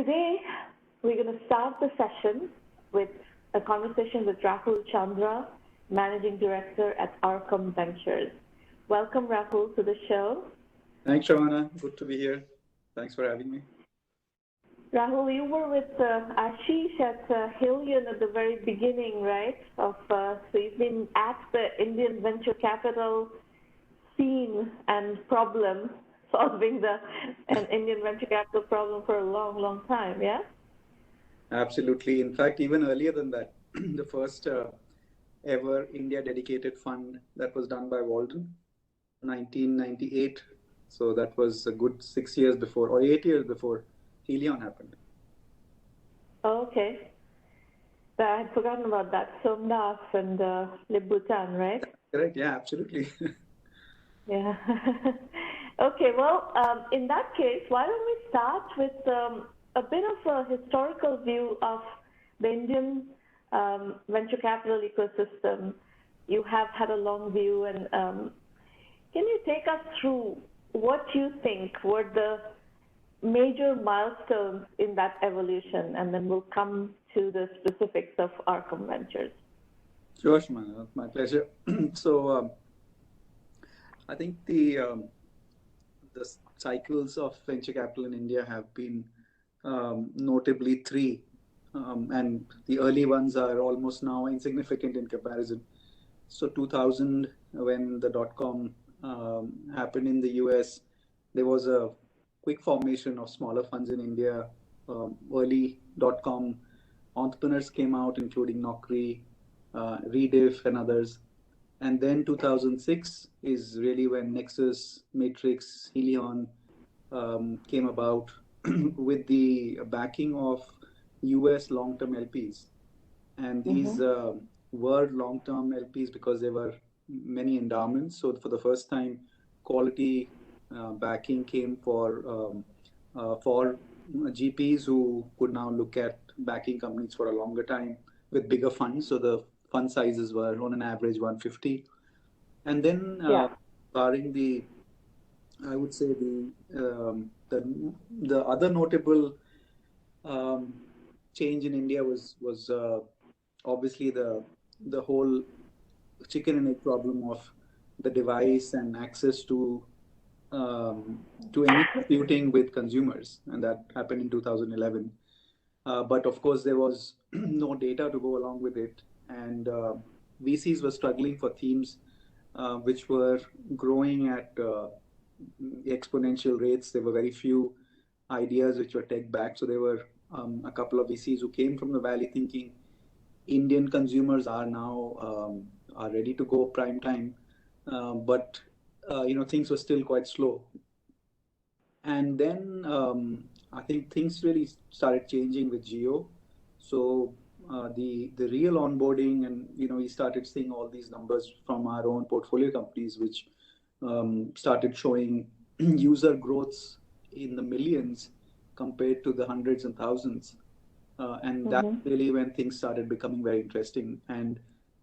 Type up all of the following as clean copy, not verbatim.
Today, we're going to start the session with a conversation with Rahul Chandra, Managing Director at Arkam Ventures. Welcome, Rahul, to the show. Thanks, Shavana. Good to be here. Thanks for having me. Rahul, you were with Ashish at Hillion at the very beginning, right? So you've been at the Indian venture capital scene and problem, solving an Indian venture capital problem for a long, long time, yeah? Absolutely. In fact, even earlier than that, the first ever India dedicated fund that was done by Walden, 1998. So that was a good 6 years before, or 8 years before Helion happened. Oh, okay. I had forgotten about that. Somnath and Libutan, right? Correct. Yeah, absolutely. Yeah. Okay. Well, in that case, why don't we start with a bit of a historical view of the Indian venture capital ecosystem? You have had a long view, and can you take us through what you think were the major milestones in that evolution, and then we'll come to the specifics of Arkam Ventures. Sure, Shmana. My pleasure. So I think the cycles of venture capital in India have been notably three, and the early ones are almost now insignificant in comparison. So 2000, when the dot-com happened in the US, there was a quick formation of smaller funds in India. Early dot-com entrepreneurs came out, including Naukri, Rediff, and others. And then 2006 is really when Nexus, Matrix, Helion came about with the backing of US long-term LPs. And these were long-term LPs because there were many endowments. So for the first time, quality backing came for GPs who could now look at backing companies for a longer time with bigger funds. So the fund sizes were on an average 150. And then barring the, I would say the other notable change in India was obviously the whole chicken and egg problem of the device and access to any computing with consumers, and that happened in 2011. But of course, there was no data to go along with it, and VCs were struggling for themes which were growing at exponential rates. There were very few ideas which were tech-backed, so there were a couple of VCs who came from the Valley thinking Indian consumers are now are ready to go prime time, but things were still quite slow. And then I think things really started changing with Geo. So the real onboarding, and we started seeing all these numbers from our own portfolio companies, which started showing user growths in the millions compared to the hundreds and thousands. And that's really when things started becoming very interesting. And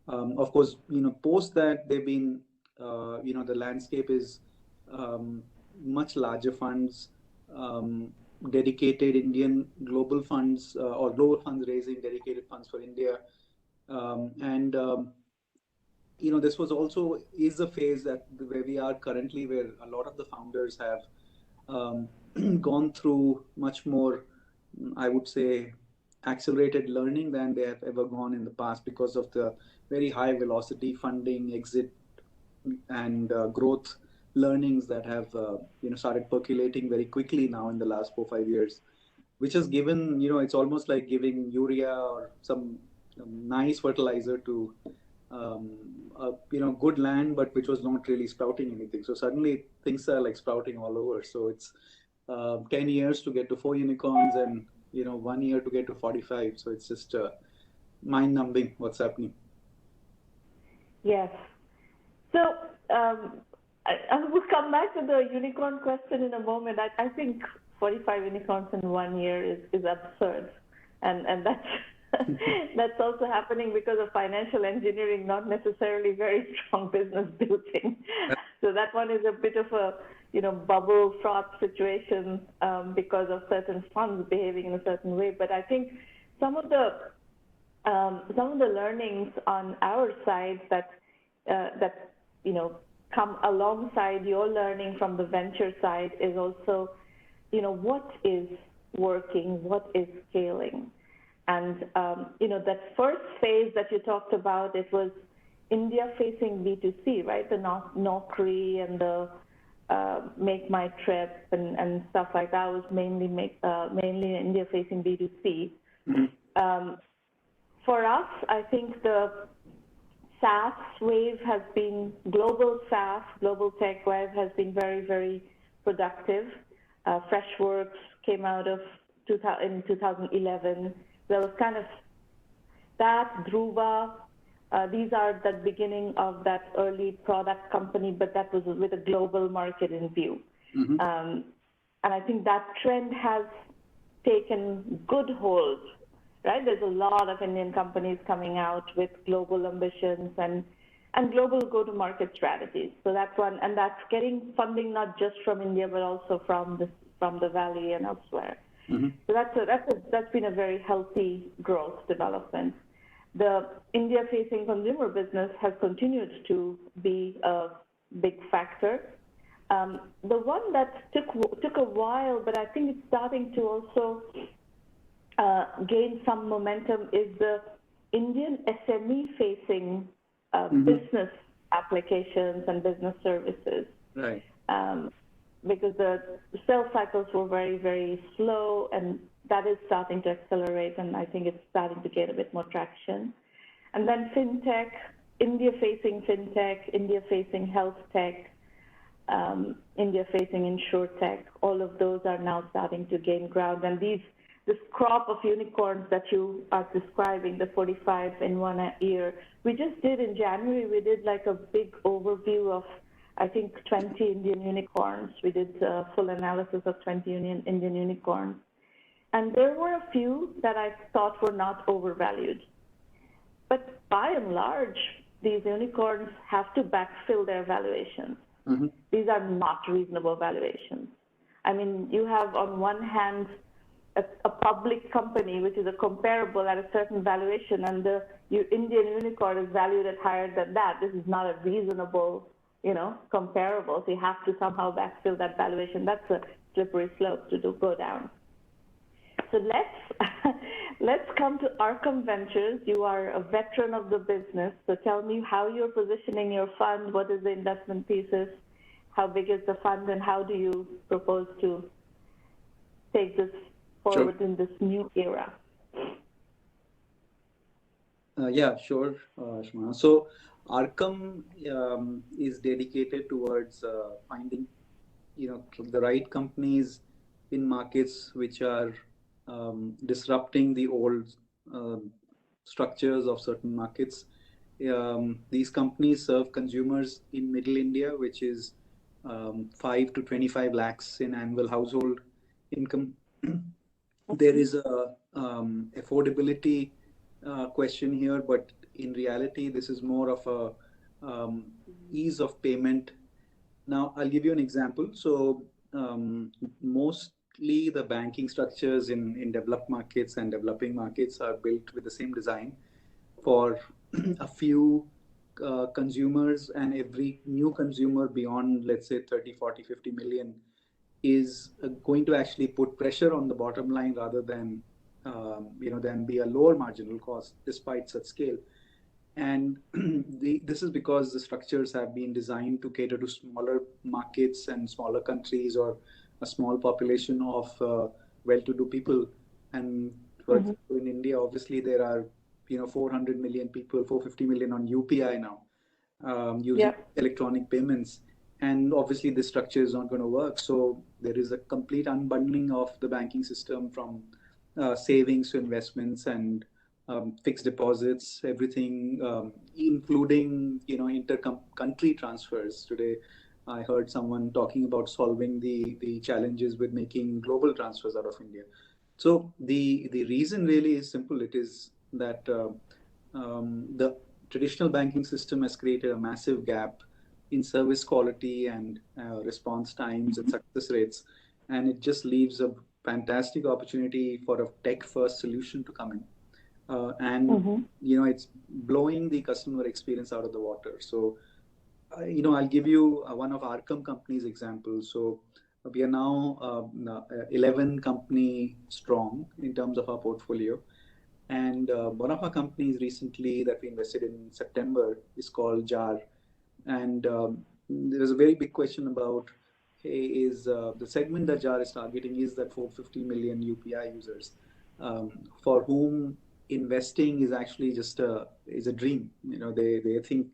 of course, post that, they've been, the landscape is much larger funds, dedicated Indian global funds or global funds raising dedicated funds for India. This was also is a phase that where we are currently, where a lot of the founders have gone through much more, I would say, accelerated learning than they have ever gone in the past because of the very high velocity funding, exit, and growth learnings that have started percolating very quickly now in the last 4-5 years, which has given, it's almost like giving urea or some nice fertilizer to good land, but which was not really sprouting anything. So suddenly things are like sprouting all over. So it's 10 years to get to 4 unicorns and 1 year to get to 45. So it's just mind-numbing what's happening. Yes. So I will come back to the unicorn question in a moment. I think 45 unicorns in 1 year is absurd, and that's that's also happening because of financial engineering, not necessarily very strong business building. So that one is a bit of a bubble fraud situations because of certain funds behaving in a certain way. But I think some of the learnings on our side that come alongside your learning from the venture side is also, what is working, what is scaling. And, that first phase that you talked about, it was India facing B2C, right? The Naukri and the Make My Trip and stuff like that was mainly India facing B2C. Mm-hmm. For us, I think the SaaS wave has been, global SaaS, global tech wave has been very, very productive. Freshworks came out of in 2011. There was kind of that, Dhruva. These are the beginning of that early product company, but that was with a global market in view. Mm-hmm. And I think that trend has taken good hold, right? There's a lot of Indian companies coming out with global ambitions and global go-to-market strategies. So that's one, and that's getting funding not just from India, but also from the Valley and elsewhere. Mm-hmm. So that's been a very healthy growth development. The India-facing consumer business has continued to be a big factor. The one that took a while, but I think it's starting to also gain some momentum is the Indian SME-facing business applications and business services. Right. Because the sales cycles were very, very slow, and that is starting to accelerate, and I think it's starting to get a bit more traction. And then fintech, India-facing fintech, India-facing health tech, India-facing insurtech, all of those are now starting to gain ground. And this crop of unicorns that you are describing, the 45 in 1 year, we just did in January, we did like a big overview of, I think, 20 Indian unicorns. We did a full analysis of 20 Indian unicorns. And there were a few that I thought were not overvalued. But by and large, these unicorns have to backfill their valuations. Mm-hmm. These are not reasonable valuations. I mean, you have on one hand a public company which is a comparable at a certain valuation, and your Indian unicorn is valued at higher than that. This is not a reasonable, comparable. So you have to somehow backfill that valuation. That's a slippery slope to go down. So let's come to Arkam Ventures. You are a veteran of the business. So tell me how you're positioning your fund. What is the investment thesis? How big is the fund, and how do you propose to take this forward Sure. in this new era? Yeah, sure, Shmana. So Arkam is dedicated towards finding, the right companies in markets which are disrupting the old structures of certain markets. These companies serve consumers in Middle India, which is 5 to 25 lakhs in annual household income. There is a affordability question here, but in reality, this is more of a ease of payment. Now, I'll give you an example. So mostly the banking structures in developed markets and developing markets are built with the same design for a few consumers, and every new consumer beyond, let's say, 30, 40, 50 million is going to actually put pressure on the bottom line rather than than be a lower marginal cost despite such scale. And this is because the structures have been designed to cater to smaller markets and smaller countries, or a small population of well-to-do people. And for example, in India, obviously there are 400 million people, 450 million on UPI now, using electronic payments. And obviously this structure is not going to work. So there is a complete unbundling of the banking system from savings to investments and fixed deposits, everything, including inter-country transfers. Today, I heard someone talking about solving the challenges with making global transfers out of India. So the reason really is simple. It is that the traditional banking system has created a massive gap in service quality and response times and success rates. And it just leaves a fantastic opportunity for a tech-first solution to come in. And it's blowing the customer experience out of the water. So I'll give you one of Arkam company's examples. So we are now 11 company strong in terms of our portfolio. And one of our companies recently that we invested in September is called JAR. And there was a very big question about, hey, is the segment that JAR is targeting is that 450 million UPI users for whom investing is actually just is a dream. They think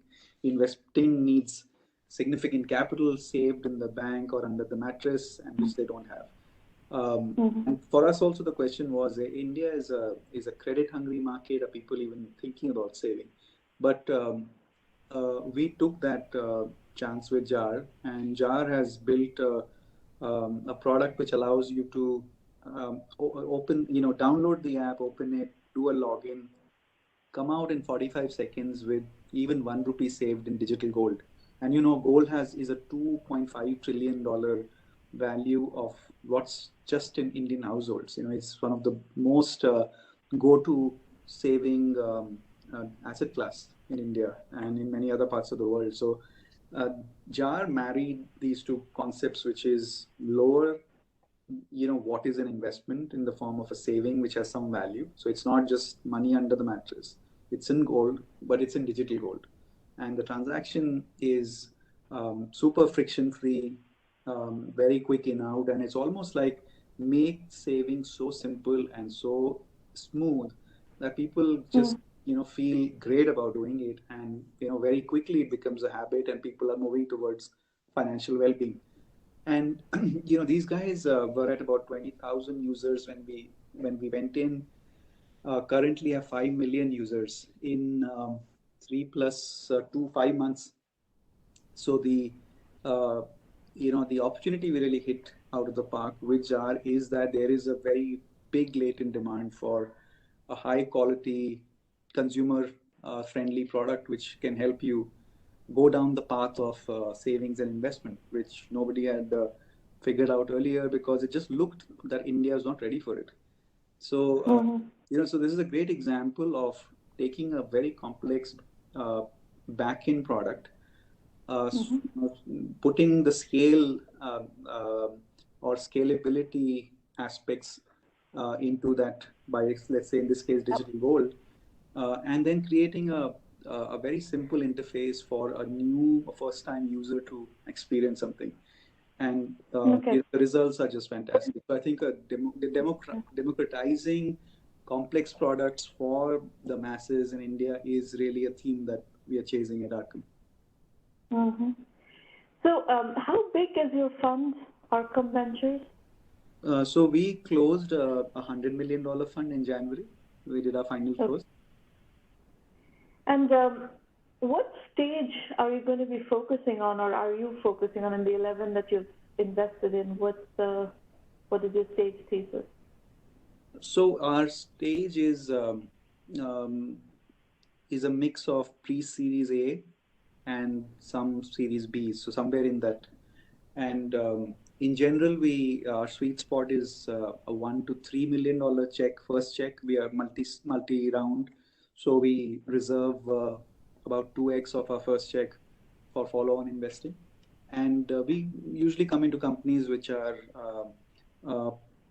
investing needs significant capital saved in the bank or under the mattress, and which they don't have. And for us also the question was, India is a credit hungry market. Are people even thinking about saving? But we took that chance with JAR, and JAR has built a product which allows you to download the app, open it, do a login, come out in 45 seconds with even 1 rupee saved in digital gold. And gold is a $2.5 trillion value of what's just in Indian households. It's one of the most go-to saving asset class in India and in many other parts of the world. So JAR married these two concepts, which is lower, what is an investment in the form of a saving which has some value. So it's not just money under the mattress. It's in gold, but it's in digital gold. And the transaction is super friction-free, very quick in out, and it's almost like make saving so simple and so smooth that people just feel great about doing it, and very quickly it becomes a habit, and people are moving towards financial well-being. And these guys were at about 20,000 users when we went in. Currently have 5 million users in 3 plus 2 5 months. So the the opportunity we really hit out of the park with JAR is that there is a very big latent demand for a high quality consumer friendly product which can help you go down the path of savings and investment, which nobody had figured out earlier because it just looked that India is not ready for it. So so this is a great example of taking a very complex back-end product, putting the scale or scalability aspects into that by, let's say in this case, digital gold, and then creating a very simple interface for a new first-time user to experience something. And the results are just fantastic. So I think democratizing complex products for the masses in India is really a theme that we are chasing at Arkam. So how big is your fund, Arkam Ventures? So we closed a $100 million fund in January. We did our final close. And what stage are you going to be focusing on, or are you focusing on in the 11 that you've invested in? What is your stage thesis? So our stage is a mix of pre-Series A and some Series B, so somewhere in that. And in general, our sweet spot is a $1 to $3 million check, first check. We are multi-round, so we reserve about 2x of our first check for follow-on investing. And we usually come into companies which are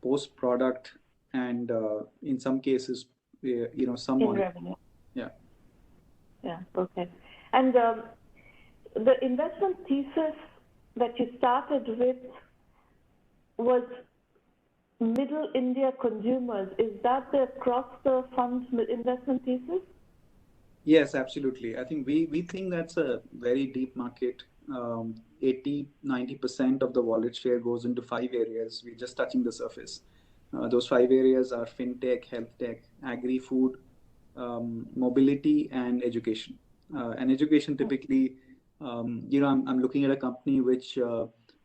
post-product, and in some cases, some in revenue. Yeah. Yeah. Okay. And the investment thesis that you started with was middle India consumers. Is that the across the fund's investment thesis? Yes, absolutely. I think we think that's a very deep market. 80-90% of the wallet share goes into 5 areas. We're just touching the surface. Those 5 areas are fintech, health tech, agri-food, mobility, and education. And education typically, I'm looking at a company which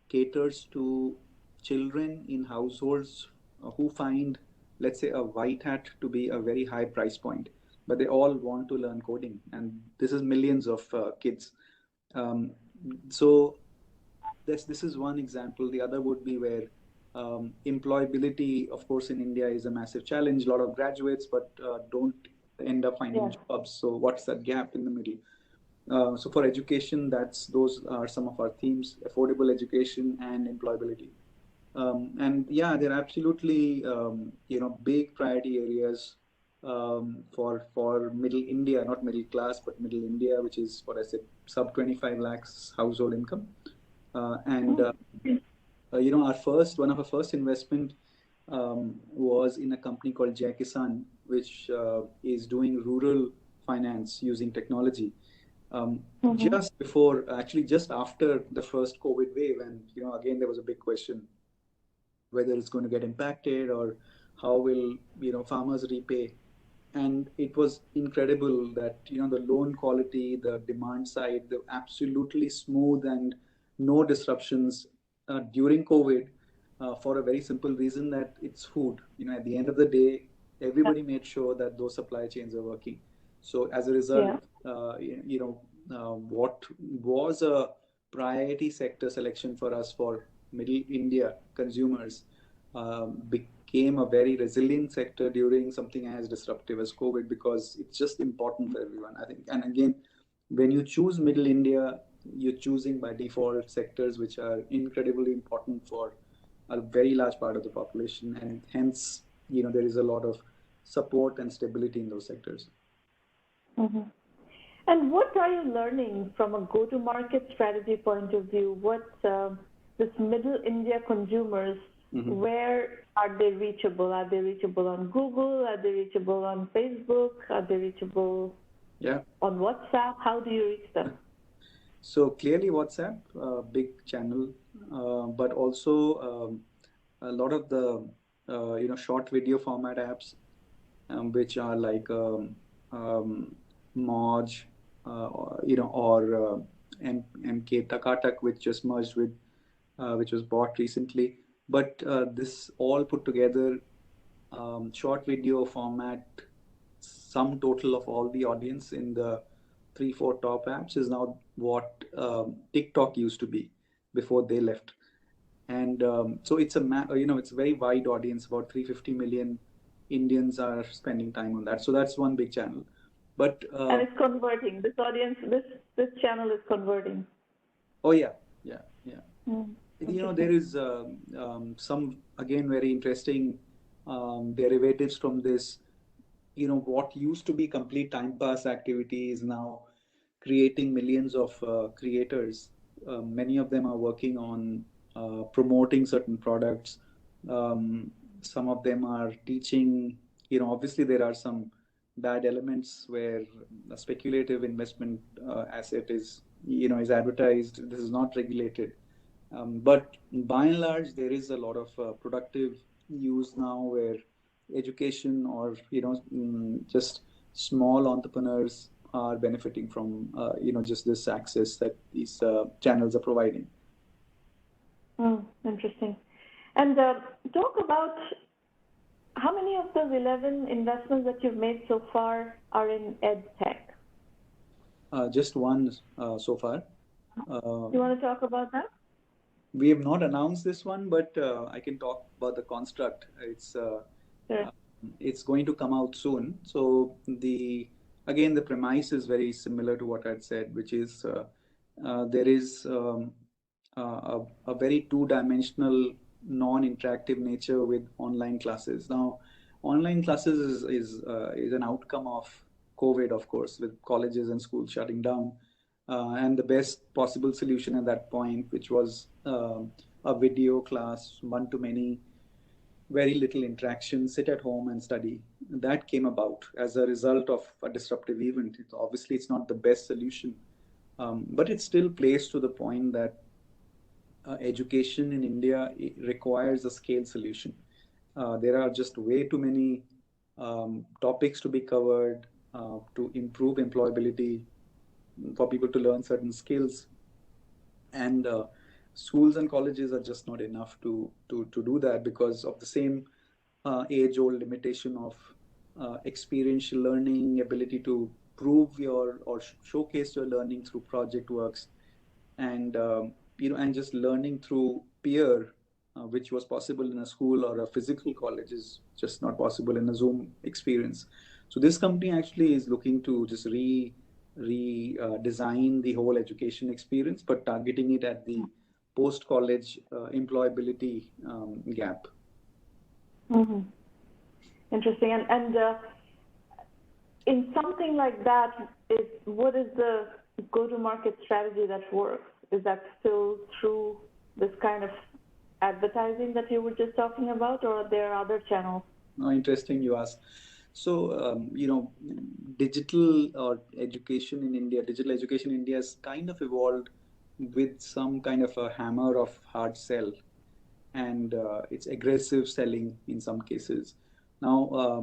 caters to children in households who find, let's say, a white hat to be a very high price point, but they all want to learn coding. And this is millions of kids. So this is one example. The other would be where employability, of course, in India is a massive challenge. A lot of graduates, but don't end up finding Yeah. jobs. So what's that gap in the middle? So for education, those are some of our themes: affordable education and employability. And yeah, they're absolutely big priority areas for middle India, not middle class, but middle India, which is what I said, sub 25 lakhs household income. And Mm. our one of our first investment was in a company called Jai Kisan, which is doing rural finance using technology. Mm-hmm. Just before, actually, just after the first COVID wave, and again there was a big question whether it's going to get impacted or how will farmers repay. And it was incredible that the loan quality, the demand side, the absolutely smooth and no disruptions during COVID, for a very simple reason that it's food. At the end of the day, Yeah. everybody made sure that those supply chains are working. So as a result, Yeah. what was a priority sector selection for us for middle India consumers became a very resilient sector during something as disruptive as COVID, because it's just important for everyone, I think. And again, when you choose middle India, you're choosing by default sectors which are incredibly important for a very large part of the population, and hence, there is a lot of support and stability in those sectors. Mm-hmm. And what are you learning from a go-to-market strategy point of view? What this middle India consumers, Mm-hmm. where are they reachable? Are they reachable on Google? Are they reachable on Facebook? Are they reachable Yeah. on WhatsApp? How do you reach them? So clearly, WhatsApp, big channel, but also a lot of the short video format apps, which are like Moj, or MK Takatak, which just merged with, which was bought recently. But this all put together, short video format, sum total of all the audience in the three, four top apps is now what TikTok used to be before they left. And so it's a very wide audience. About 350 million Indians are spending time on that. So that's one big channel. But And it's converting. This audience, this channel is converting. oh yeah, yeah, yeah. Mm, There interesting. is some again very interesting derivatives from this. What used to be complete time pass activity is now creating millions of creators. Many of them are working on promoting certain products. um, some of them are teaching. Obviously there are some bad elements where a speculative investment asset is advertised. This is not regulated, but by and large, there is a lot of productive use now where education or just small entrepreneurs are benefiting from just this access that these channels are providing. Interesting. And talk about how many of those 11 investments that you've made so far are in ed tech? Just one so far. Uh, You want to talk about that? we have not announced this one, but I can talk about the construct. Sure. Uh, it's going to come out soon. So the premise is very similar to what I'd said, which is there is a very two-dimensional, non-interactive nature with online classes. Now, online classes is an outcome of COVID, of course, with colleges and schools shutting down, and the best possible solution at that point, which was a video class, one to many, very little interaction, sit at home and study. That came about as a result of a disruptive event. Obviously, it's not the best solution, but it still plays to the point that education in India requires a scale solution. There are just way too many topics to be covered to improve employability, for people to learn certain skills, and schools and colleges are just not enough to do that because of the same age old limitation of experiential learning, ability to prove your or showcase your learning through project works. and and just learning through peer, which was possible in a school or a physical college, is just not possible in a Zoom experience. So this company actually is looking to just design the whole education experience, but targeting it at the post college employability gap. Mm-hmm. Interesting. And in something like that, what is the go-to-market strategy that works? Is that still through this kind of advertising that you were just talking about, or are there other channels? Oh, interesting you ask. So, digital or education in India, digital education in India has kind of evolved with some kind of a hammer of hard sell, and it's aggressive selling in some cases. Now,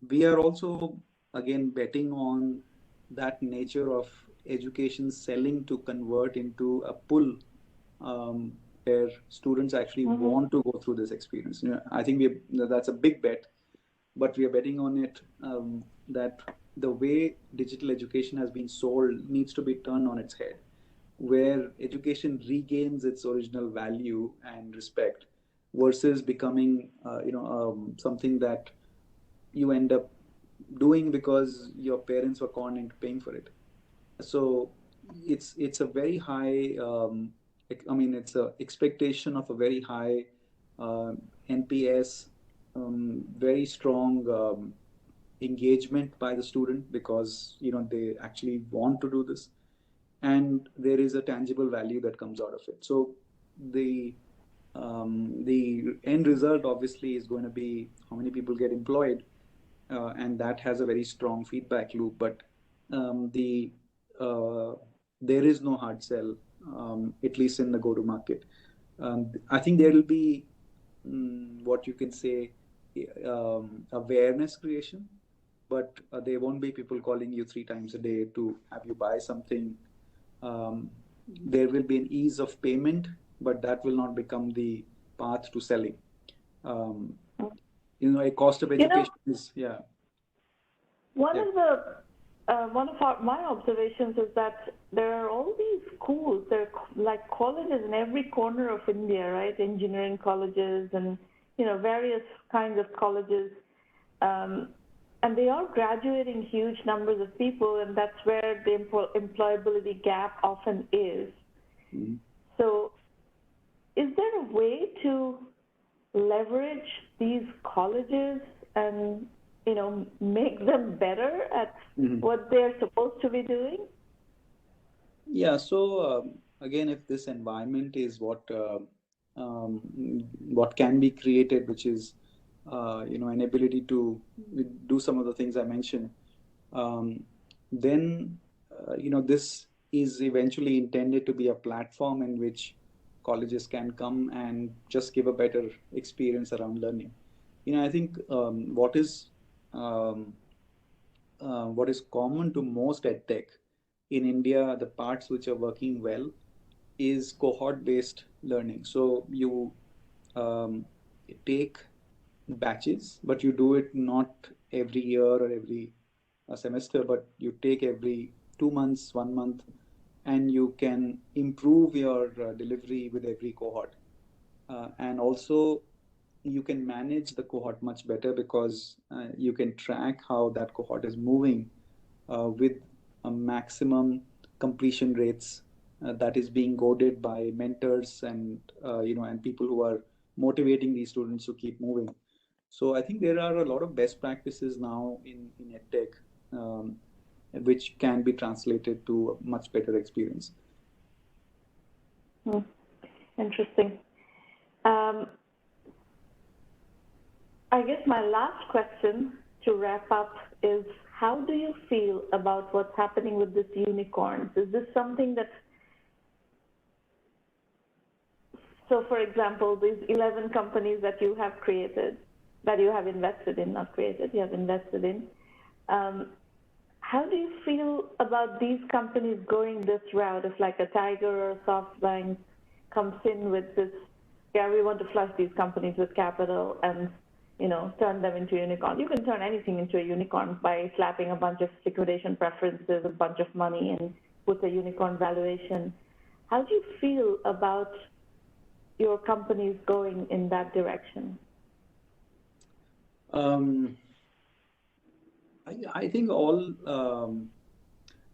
we are also again betting on that nature of education selling to convert into a pull, where students actually want to go through this experience. I think that's a big bet, but we are betting on it, that the way digital education has been sold needs to be turned on its head, where education regains its original value and respect, versus becoming something that you end up doing because your parents were conned into paying for it. So it's a very high, it's a expectation of a very high NPS, very strong engagement by the student, because they actually want to do this, and there is a tangible value that comes out of it. So the end result obviously is going to be how many people get employed, and that has a very strong feedback loop. But the there is no hard sell, at least in the go to market. I think there will be, what you can say, awareness creation, but there won't be people calling you 3 times a day to have you buy something. There will be an ease of payment, but that will not become the path to selling. Um, a cost of education is, yeah. One Yeah. of the my observations is that there are all these schools. There are like colleges in every corner of India, right? Engineering colleges and various kinds of colleges, and they are graduating huge numbers of people, and that's where the employability gap often is. Mhm. So, is there a way to leverage these colleges and make them better at what they're supposed to be doing? Yeah. So again, if this environment is um, what can be created, which is an ability to do some of the things I mentioned, then this is eventually intended to be a platform in which colleges can come and just give a better experience around learning. I think um, what is common to most edtech in India, the parts which are working well, is cohort-based learning. So you um, take batches, but you do it not every year or every semester, but you take every 2 months, 1 month, and you can improve your delivery with every cohort. And also, you can manage the cohort much better, because you can track how that cohort is moving with a maximum completion rates that is being goaded by mentors and and people who are motivating these students to keep moving. So I think there are a lot of best practices now in edtech, which can be translated to a much better experience. Interesting. Um, I guess my last question to wrap up is, how do you feel about what's happening with this unicorns? Is this something that, so for example, these 11 companies that you have created, that you have invested in, not created, you have invested in, how do you feel about these companies going this route? If like a Tiger or a SoftBank comes in with this, yeah, we want to flush these companies with capital and turn them into unicorns. You can turn anything into a unicorn by slapping a bunch of liquidation preferences, a bunch of money, and with a unicorn valuation. How do you feel about your companies going in that direction? I think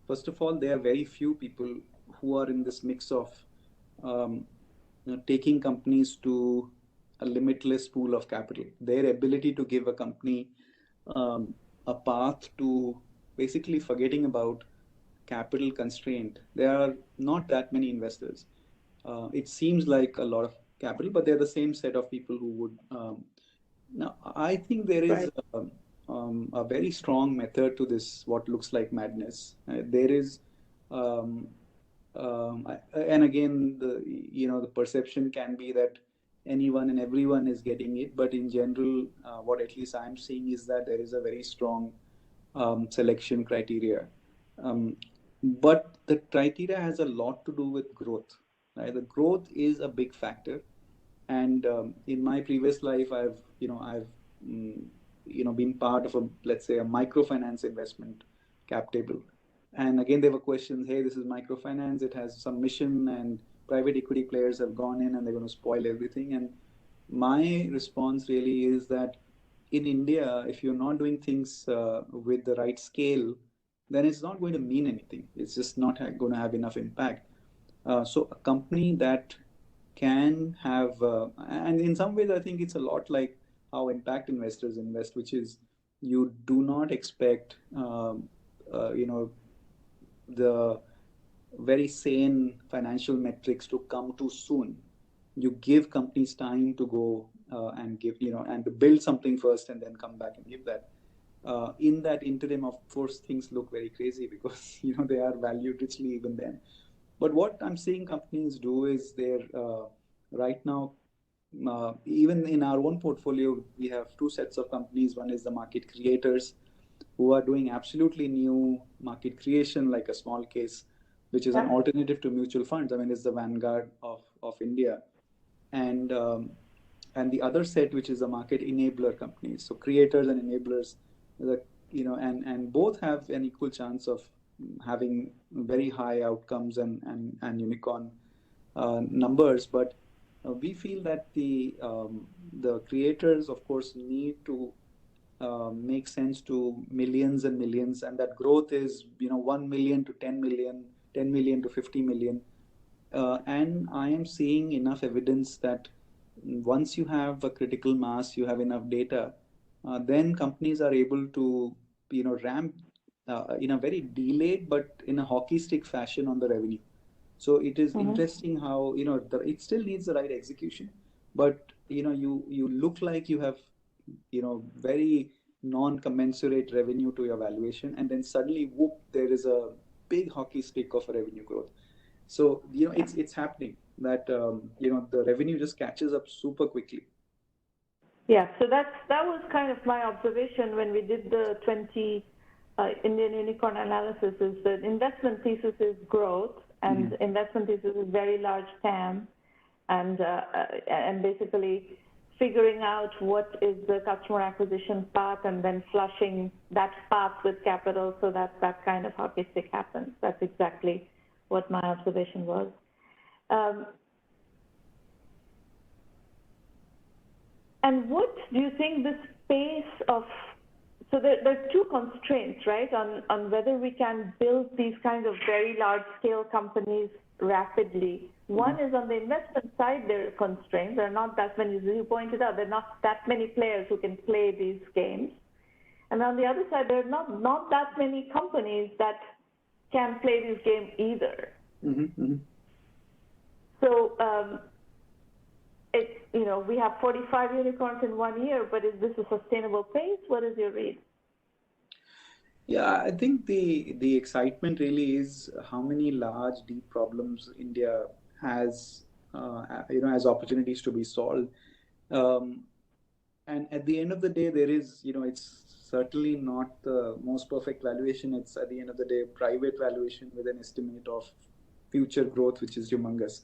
first of all, there are very few people who are in this mix of um, taking companies to a limitless pool of capital. Their ability to give a company a path to basically forgetting about capital constraint. There are not that many investors. It seems like a lot of capital, but they're the same set of people who would. Now, I think there is Right. a very strong method to this, what looks like madness. There is, um, and again, the perception can be that anyone and everyone is getting it, but in general, what at least I'm seeing is that there is a very strong selection criteria. Um, but the criteria has a lot to do with growth. Right? The growth is a big factor, and in my previous life, I've mm, been part of a, let's say, a microfinance investment cap table. And again, there were questions, hey, this is microfinance, it has some mission, and private equity players have gone in and they're going to spoil everything. And my response really is that in India, if you're not doing things with the right scale, then it's not going to mean anything. It's just not going to have enough impact. So a company that can have, and in some ways, I think it's a lot like how impact investors invest, which is you do not expect, the very sane financial metrics to come too soon. You give companies time to go and give, and to build something first and then come back and give that. In that interim, of course, things look very crazy because they are valued richly even then. But what I'm seeing companies do is they're right now, even in our own portfolio, we have two sets of companies. One is the market creators, who are doing absolutely new market creation, like a small case, which is an Yeah. alternative to mutual funds. I mean, it's the vanguard of India. And the other set, which is the market enabler companies, so creators and enablers, the and both have an equal chance of having very high outcomes and unicorn numbers. But we feel that the creators, of course, need to make sense to millions and millions, and that growth is 1 million to 10 million, 10 million to 50 million. And I am seeing enough evidence that once you have a critical mass, you have enough data, then companies are able to ramp in a very delayed but in a hockey stick fashion on the revenue. So it is Mm-hmm. interesting how it still needs the right execution, but you look like you have very non-commensurate revenue to your valuation, and then suddenly, whoop, there is a big hockey stick of revenue growth. So it's happening that the revenue just catches up super quickly. Yeah, so that was kind of my observation when we did the 20 Indian unicorn analysis. Is that investment thesis is growth, and investment thesis is very large TAM, and basically figuring out what is the customer acquisition path, and then flushing that path with capital so that that kind of hockey stick happens. That's exactly what my observation was. Um, And what do you think the space of, so there are two constraints, right, on whether we can build these kinds of very large scale companies rapidly. One is on the investment side, there are constraints. There are not that many, as you pointed out, there are not that many players who can play these games. And on the other side, there are not that many companies that can play this game either. So we have 45 unicorns in 1 year, but is this a sustainable pace? What is your read? Yeah, I think the excitement really is how many large, deep problems India has, as opportunities to be solved. Um, and at the end of the day, there is, it's certainly not the most perfect valuation. It's at the end of the day, private valuation with an estimate of future growth, which is humongous.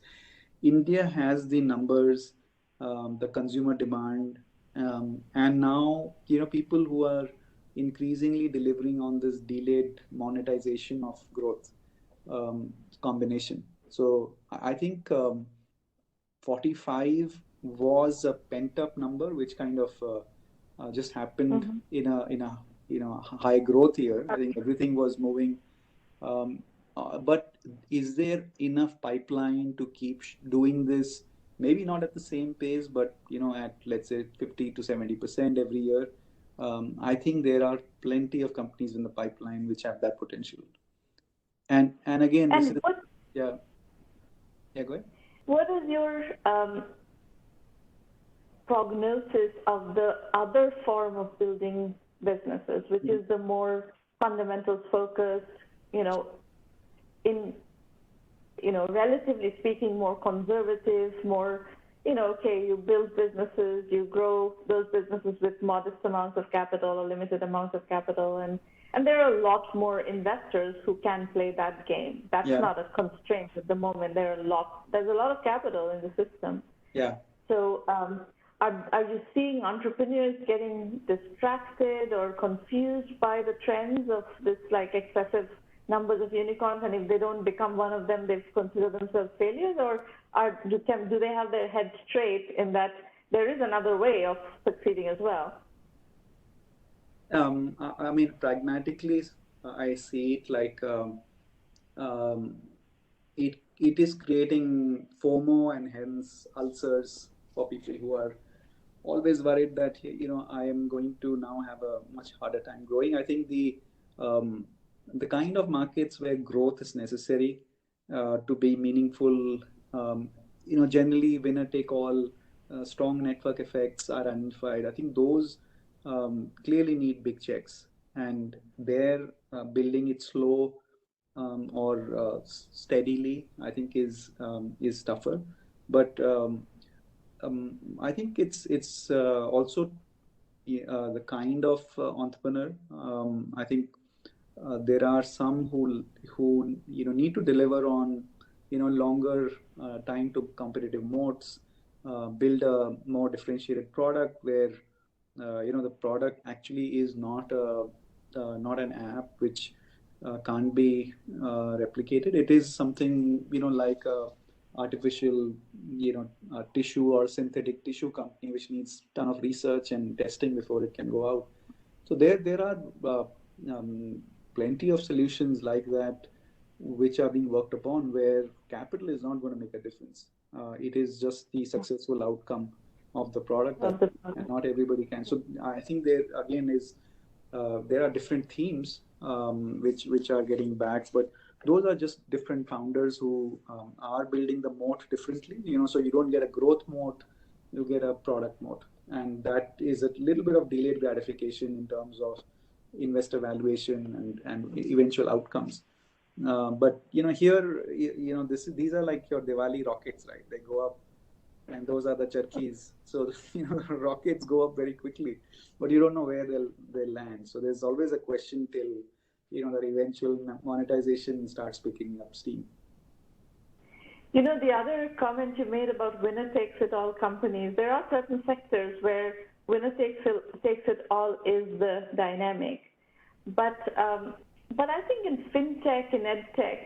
India has the numbers, the consumer demand, and now people who are increasingly delivering on this delayed monetization of growth combination. So I think 45 was a pent up number, which kind of just happened Mm-hmm. in a high growth year. I think everything was moving. Um, but is there enough pipeline to keep doing this? Maybe not at the same pace, but at let's say 50 to 70% every year. I think there are plenty of companies in the pipeline which have that potential. And again, this And is yeah, yeah, go ahead. what is your prognosis of the other form of building businesses, which Mhm. is the more fundamentals focused, you know, in relatively speaking, more conservative, more, okay, you build businesses, you grow those businesses with modest amounts of capital or limited amounts of capital, and there are a lot more investors who can play that game. That's Yeah, not a constraint at the moment. There's a lot of capital in the system. yeah. So, are you seeing entrepreneurs getting distracted or confused by the trends of this like excessive numbers of unicorns, and if they don't become one of them, they consider themselves failures, or do they have their head straight in that there is another way of succeeding as well? I mean, pragmatically, I see it like um, it is creating FOMO and hence ulcers for people who are always worried that I am going to now have a much harder time growing. I think um, the kind of markets where growth is necessary to be meaningful, um, generally winner take all, strong network effects are identified. I think those clearly need big checks, and they're building it slow or steadily. I think is tougher, but I think it's also the kind of entrepreneur. I think there are some who need to deliver on longer time to competitive moats, build a more differentiated product where the product actually is not an app which can't be replicated. It is something like a artificial tissue or synthetic tissue company which needs ton of research and testing before it can go out. So there are um, plenty of solutions like that which are being worked upon where capital is not going to make a difference. It is just the successful outcome of the product that, Of the and not everybody can. So I think there again is there are different themes which are getting back, but those are just different founders who are building the moat differently. So you don't get a growth moat, you get a product moat, and that is a little bit of delayed gratification in terms of investor valuation and eventual outcomes. But here, these are like your Diwali rockets, right? They go up, and those are the Cherkis. So rockets go up very quickly, but you don't know where they'll land. So there's always a question till that eventual monetization starts picking up steam. The other comment you made about winner takes it all companies, there are certain sectors where winner takes it all is the dynamic. But but I think in fintech and edtech,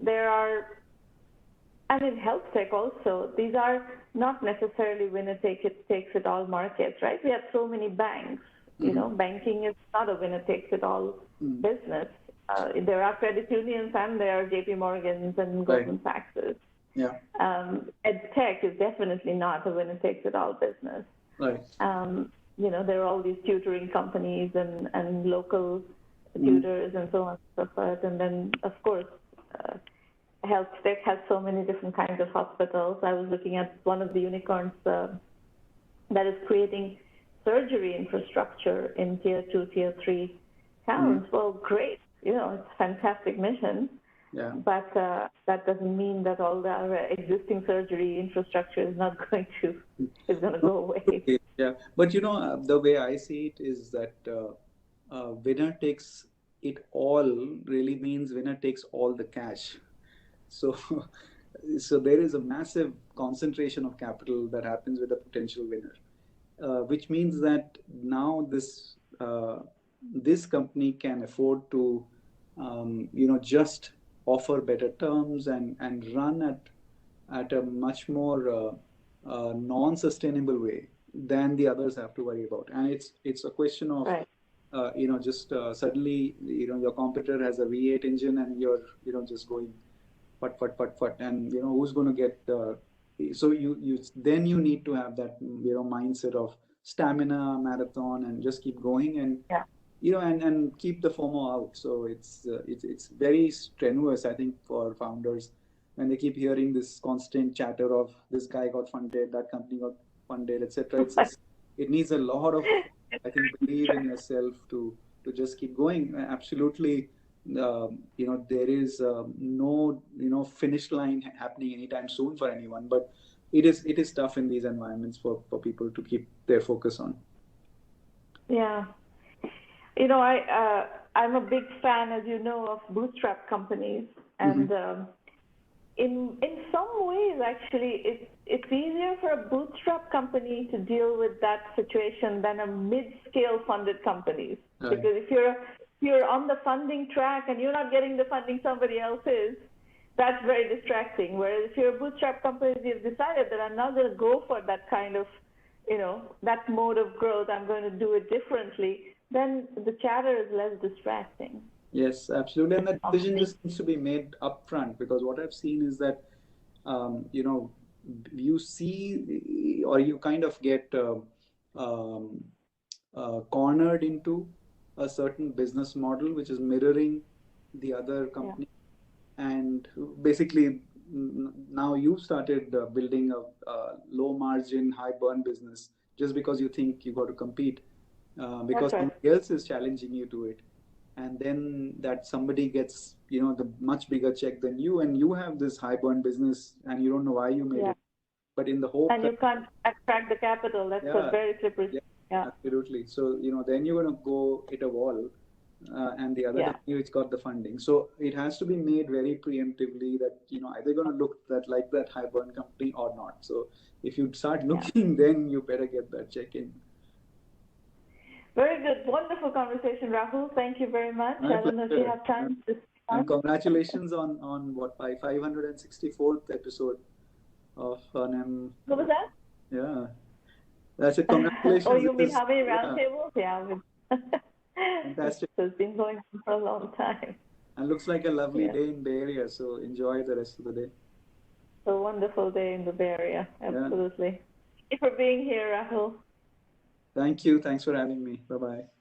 there are, and in health tech also, these are not necessarily takes it all markets, right? We have so many banks. Mm-hmm. Banking is not a winner takes it all Mm-hmm. business. There are credit unions and there are JP Morgans and Right. Goldman Sachs. Yeah. Ed tech is definitely not a winner takes it all business. Right. There are all these tutoring companies and local Mm-hmm. tutors and so on and so forth. And then, of course, health tech has so many different kinds of hospitals. I was looking at one of the unicorns that is creating surgery infrastructure in tier 2, tier 3 towns. Mm-hmm. Well, great. It's a fantastic mission. Yeah. But that doesn't mean that all the existing surgery infrastructure is not going to go away. Okay. Yeah, but the way I see it is that winner takes it all really means winner takes all the cash. So, so there is a massive concentration of capital that happens with a potential winner, which means that now this company can afford to, just offer better terms and run at a much more non-sustainable way than the others have to worry about. And it's a question of Right. just suddenly your competitor has a V8 engine and you're just going put, and who's going to get so you then you need to have that mindset of stamina marathon and just keep going and Yeah. and keep the FOMO out. So it's very strenuous, I think, for founders when they keep hearing this constant chatter of this guy got funded, that company got funded, etc. It needs a lot of, I think, believe in yourself to just keep going. Absolutely, there is no finish line happening anytime soon for anyone, but it is tough in these environments for people to keep their focus on. Yeah. I'm a big fan, as you know, of bootstrap companies, and Mm-hmm. in some ways, actually, it's easier for a bootstrap company to deal with that situation than a mid-scale funded companies. Right. Because if you're on the funding track and you're not getting the funding somebody else is, that's very distracting. Whereas if you're a bootstrap company, you've decided that I'm not going to go for that kind of, that mode of growth. I'm going to do it differently. Then the chatter is less distracting. Yes, absolutely. And that decision just needs to be made upfront, because what I've seen is that, you know, you see, or you kind of get um, cornered into a certain business model which is mirroring the other Yeah. company. And basically, now you started building a low margin, high burn business just because you think you got to compete, because That's right. somebody else is challenging you to it, and then that somebody gets the much bigger check than you, and you have this high burn business and you don't know why you made Yeah. it, but in the hope And that you can't attract the capital. That's a yeah, very slippery. yeah, Yeah. absolutely. So then you're going to go hit a wall, and the other Yeah. company which got the funding. So it has to be made very preemptively that either going to look that like that high burn company or not. So if you start Yeah. looking, then you better get that check in. Very good. Wonderful conversation, Rahul. Thank you very much. My I don't know if you pleasure. have time to And on. congratulations on what, by 564th episode of an M. What was that? Yeah, that's it. Oh, Congratulations. you mean how many Yeah, roundtables? Yeah. fantastic. So it's been going on for a long time. And looks like a lovely Yes. day in Bay Area. So enjoy the rest of the day. So wonderful day in the Bay Area. Yeah. Absolutely. Thank you for being here, Rahul. Thank you. Thanks for having me. Bye bye.